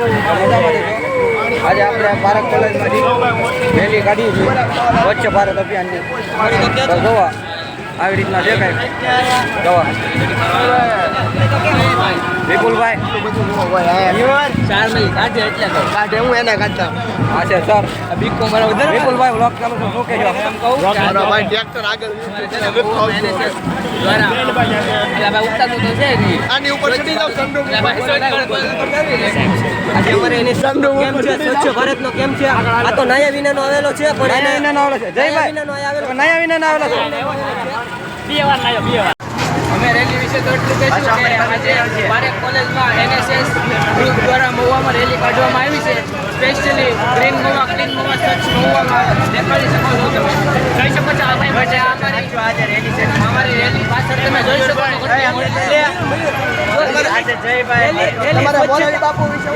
આજે આપણે ભારત કોલેજમાંથી રેલી કાઢી છે સ્વચ્છ ભારત અભિયાનની. તો જોવા આવી રીતના છે કાંઈક જોવા વિપુલભાઈ હું એને કાઢતા હા છે સર વિપુલભાઈ વ્લોગ ચાલુ છે શું કહેજો ભાઈ ટ્રેક્ટર આગળ આની ઉપર ચડી જાવ સ્વચ્છ ભારતનો કેમ છે? આ તો નયા વિનાનો આવેલો છે પણ નયા વિનાનો આવેલો છે જયભાઈ નયા વિનાનો આવેલો છે. અમે રેલી વિશે તો એટલું કહીશું કે આજે ભારત કોલેજમાં NSS ગ્રુપ દ્વારા મહુવામાં રેલી કાઢવામાં આવી છે. Specially green Mahuva, clean Mahuva, સ્વચ્છ મહુવામાં દેખાડી શકો છો તમે. જોઈ શકો છો આ ભાઈ આજે અમારી રેલી પાછળ તમે જોઈ શકો છો. આજે જયભાઈ બાપુ વિશે